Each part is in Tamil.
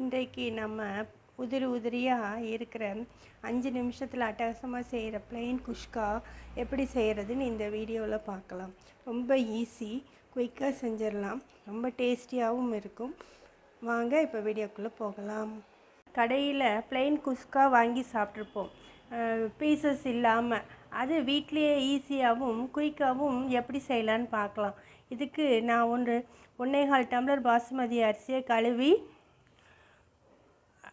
இன்றைக்கு நம்ம உதிரியாக இருக்கிற 5 நிமிஷத்தில் அட்டகாசமாக செய்கிற பிளெயின் குஷ்கா எப்படி செய்கிறதுன்னு இந்த வீடியோவில் பார்க்கலாம். ரொம்ப ஈஸி, குயிக்காக செஞ்சிடலாம், ரொம்ப டேஸ்டியாகவும் இருக்கும். வாங்க இப்போ வீடியோக்குள்ளே போகலாம். கடையில் பிளெயின் குஷ்கா வாங்கி சாப்பிட்ருப்போம், பீசஸ் இல்லாமல். அது வீட்லேயே ஈஸியாகவும் குயிக்காகவும் எப்படி செய்யலான்னு பார்க்கலாம். இதுக்கு நான் 1.25 டம்ளர் பாசுமதி அரிசியை கழுவி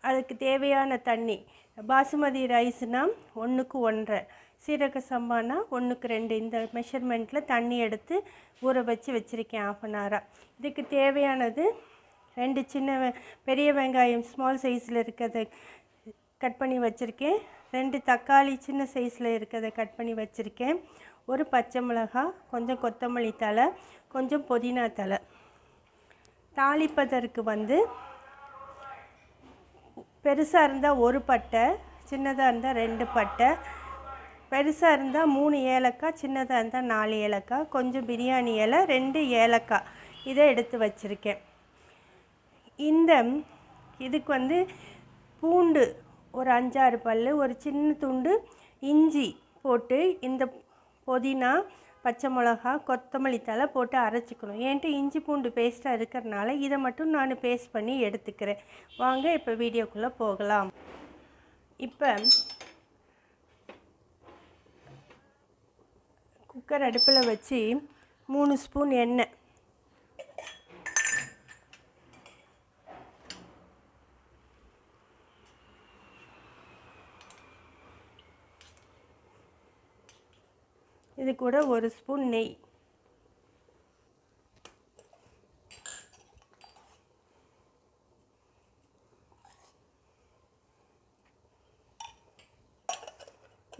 அதுக்கு தேவையான தண்ணி, பாசுமதி ரைஸ்னால் 1க்கு 1.5, சீரக சம்பானா 1க்கு 2, இந்த மெஷர்மெண்ட்டில் தண்ணி எடுத்து ஊற வச்சு வச்சுருக்கேன் ½ அன் ஹவராக. இதுக்கு தேவையானது 2 பெரிய வெங்காயம் ஸ்மால் சைஸில் இருக்கிறத கட் பண்ணி வச்சுருக்கேன், 2 தக்காளி சின்ன சைஸில் இருக்கிறத கட் பண்ணி வச்சுருக்கேன், ஒரு பச்சை மிளகாய், கொஞ்சம் கொத்தமல்லி தழை, கொஞ்சம் புதினா தழை. தாளிப்பதற்கு பெருசாக இருந்தால் 1 பட்டை, சின்னதாக இருந்தால் 2 பட்டை, பெருசாக இருந்தால் 3 ஏலக்காய், சின்னதாக இருந்தால் 4 ஏலக்காய், கொஞ்சம் பிரியாணி இலை, 2 ஏலக்காய், இதை எடுத்து வச்சுருக்கேன். இதுக்கு பூண்டு ஒரு 5-6 பல், ஒரு சின்ன துண்டு இஞ்சி போட்டு, இந்த புதினா, பச்சை மிளகா, கொத்தமல்லி தழை போட்டு அரைச்சிக்கணும். ஏன்ட்டு இஞ்சி பூண்டு பேஸ்ட்டாக இருக்கிறனால இதை மட்டும் நான் பேஸ்ட் பண்ணி எடுத்துக்கிறேன். வாங்க இப்போ வீடியோக்குள்ளே போகலாம். இப்போ குக்கர் அடுப்பில் வச்சு 3 ஸ்பூன் எண்ணெய், இது கூட 1 ஸ்பூன் நெய்,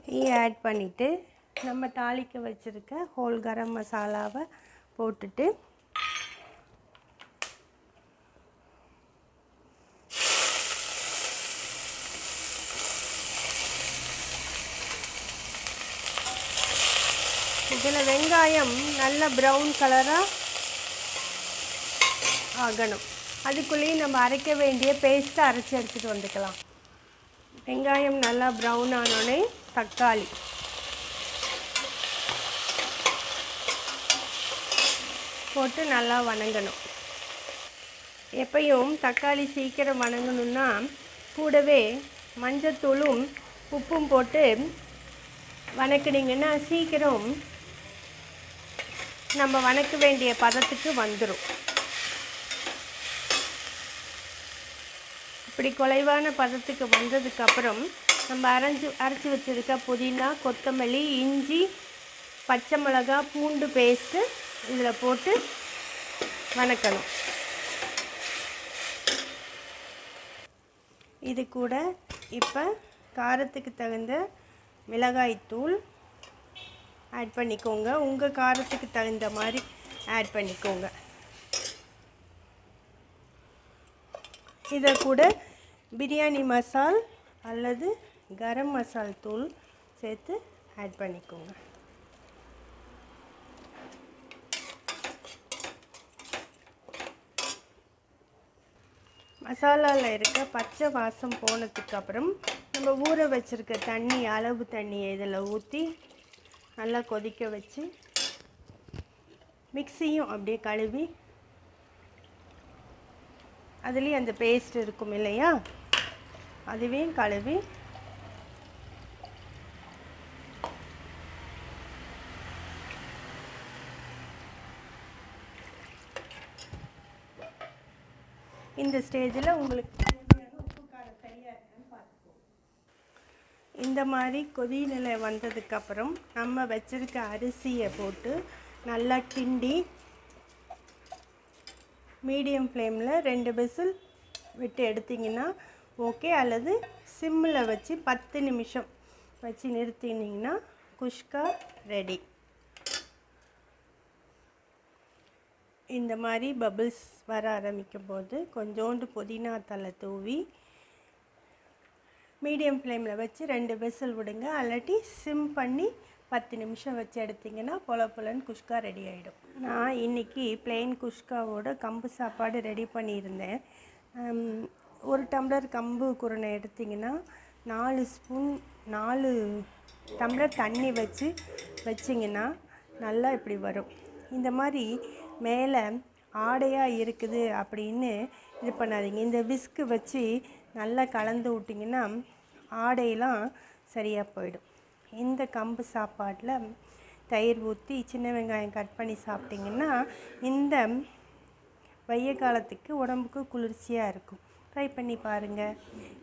நெய் ஆட் பண்ணிவிட்டு நம்ம தாளிக்க வச்சுருக்க ஹோல் கரம் மசாலாவை போட்டுட்டு இதில் வெங்காயம் நல்ல ப்ரௌன் கலராக ஆகணும். அதுக்குள்ளேயும் நம்ம அரைக்க வேண்டிய பேஸ்ட்டை அரைச்சி எடுத்துகிட்டு வந்துக்கலாம். வெங்காயம் நல்லா ப்ரௌன் ஆனோடனே தக்காளி போட்டு நல்லா வணங்கணும். எப்பயும் தக்காளி சீக்கிரம் வணங்கணுன்னா கூடவே மஞ்சத்தூளும் உப்பும் போட்டு வணக்கினீங்கன்னா சீக்கிரம் நம்ம வணக்க வேண்டிய பதத்துக்கு வந்துடும். இப்படி குறைவான பதத்துக்கு வந்ததுக்கப்புறம் நம்ம அரைச்சி வச்சுருக்க புதினா, கொத்தமல்லி, இஞ்சி, பச்சை மிளகாய், பூண்டு பேஸ்ட்டு இதில் போட்டு வணக்கணும். இது கூட இப்போ காரத்துக்கு தகுந்த மிளகாய்த்தூள் ஆட் பண்ணிக்கோங்க. உங்கள் காரத்துக்கு தகுந்த மாதிரி ஆட் பண்ணிக்கோங்க. இதை கூட பிரியாணி மசால் அல்லது கரம் மசால் தூள் சேர்த்து ஆட் பண்ணிக்கோங்க. மசாலாவில் இருக்க பச்சை வாசம் போனதுக்கப்புறம் நம்ம ஊற வச்சுருக்க தண்ணி, அளவு தண்ணியை இதில் ஊற்றி நல்லா கொதிக்க வச்சு, மிக்ஸியும் அப்படியே கழுவி, அதுலேயும் அந்த பேஸ்ட் இருக்கும் இல்லையா, அதுவே கழுவி இந்த ஸ்டேஜில் உங்களுக்கு உப்பு காரம் சரியாக இருக்குன்னு பார்த்துக்கோங்க. இந்த மாதிரி கொதிநிலை வந்ததுக்கப்புறம் நம்ம வச்சுருக்க அரிசியை போட்டு நல்லா கிண்டி மீடியம் ஃப்ளேமில் 2 விசில் விட்டு எடுத்திங்கன்னா ஓகே, அல்லது சிம்மில் வச்சு 10 நிமிஷம் வச்சு நிறுத்தினீங்கன்னா குஷ்கா ரெடி. இந்த மாதிரி பபிள்ஸ் வர ஆரம்பிக்கும் போது கொஞ்சோண்டு புதினா தழை தூவி மீடியம் ஃப்ளேமில் வச்சு 2 விசில் விடுங்க, அல்லாட்டி சிம் பண்ணி 10 நிமிஷம் வச்சு எடுத்திங்கன்னா பொலன்னு குஷ்கா ரெடி ஆகிடும். நான் இன்றைக்கி பிளெயின் குஷ்காவோட கம்பு சாப்பாடு ரெடி பண்ணியிருந்தேன். 1 டம்ளர் கம்பு குருணை எடுத்திங்கன்னா 4 டம்ளர் தண்ணி வச்சிங்கன்னா நல்லா இப்படி வரும். இந்த மாதிரி மேலே ஆடையாக இருக்குது அப்படின்னு இது பண்ணாதீங்க. இந்த விஸ்கு வச்சு நல்லா கலந்து விட்டிங்கன்னா ஆடையெல்லாம் சரியாக போயிடும். இந்த கம்பு சாப்பாட்டில் தயிர் ஊற்றி சின்ன வெங்காயம் கட் பண்ணி சாப்பிட்டிங்கன்னா இந்த வெய்ய காலத்துக்கு உடம்புக்கு குளிர்ச்சியாக இருக்கும். ட்ரை பண்ணி பாருங்கள்.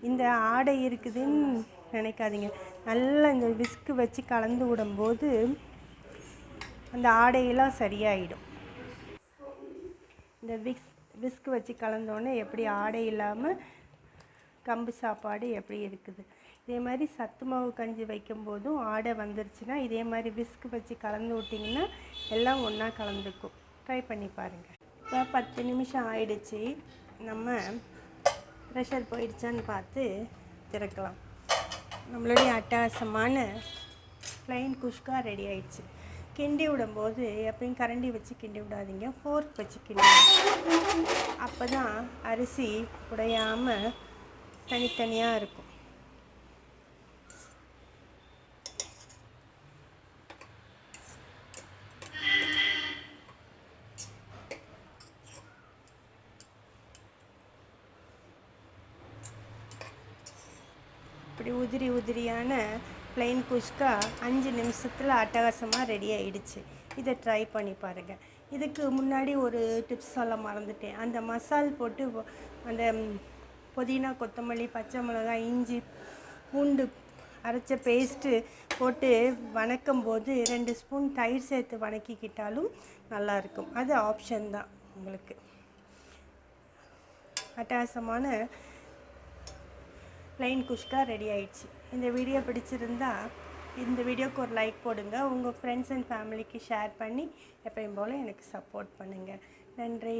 இந்த ஆடை இருக்குதுன்னு நினைக்காதீங்க. நல்லா இந்த விஸ்கு வச்சு கலந்து விடும்போது அந்த ஆடையெல்லாம் சரியாயிடும். இந்த விஸ்கு வச்சு கலந்தோடனே எப்படி ஆடை இல்லாமல் கம்பு சாப்பாடு எப்படி இருக்குது. இதே மாதிரி சத்து மாவு கஞ்சி வைக்கும்போதும் ஆடை வந்துருச்சுன்னா இதே மாதிரி விஸ்கு வச்சு கலந்து விட்டிங்கன்னா எல்லாம் ஒன்றா கலந்துக்கும். ட்ரை பண்ணி பாருங்கள். இப்போ 10 நிமிஷம் ஆயிடுச்சு. நம்ம ப்ரெஷர் போயிடுச்சான்னு பார்த்து திறக்கலாம். நம்மளுடைய அட்டகாசமான ப்ளைன் குஷ்கா ரெடி ஆயிடுச்சு. கிண்டி விடும்போது எப்பயும் கரண்டி வச்சு கிண்டி விடாதீங்க, ஃபோர்க் வச்சு கிண்டி. அப்போ தான் அரிசி உடையாமல் தனித்தனியாக இருக்கும். இப்படி உதிரியான ப்ளைன் குஷ்கா 5 நிமிஷத்தில் அட்டகாசமாக ரெடி ஆகிடுச்சு. இதை ட்ரை பண்ணி பாருங்கள். இதுக்கு முன்னாடி ஒரு டிப்ஸ் சொல்ல மறந்துட்டேன். அந்த மசால் போட்டு அந்த புதினா, கொத்தமல்லி, பச்சை மிளகாய், இஞ்சி, பூண்டு அரைச்ச பேஸ்ட்டு போட்டு வணக்கும் போது 2 ஸ்பூன் தயிர் சேர்த்து வணக்கிக்கிட்டாலும் நல்லாயிருக்கும். அது ஆப்ஷன் தான் உங்களுக்கு. அட்டகாசமான ப்ளைன் குஷ்கா ரெடி ஆயிடுச்சு. இந்த வீடியோ பிடிச்சிருந்தா இந்த வீடியோக்கு ஒரு லைக் போடுங்க. உங்கள் ஃப்ரெண்ட்ஸ் அண்ட் ஃபேமிலிக்கு ஷேர் பண்ணி எப்பயும் போல் எனக்கு சப்போர்ட் பண்ணுங்கள். நன்றி.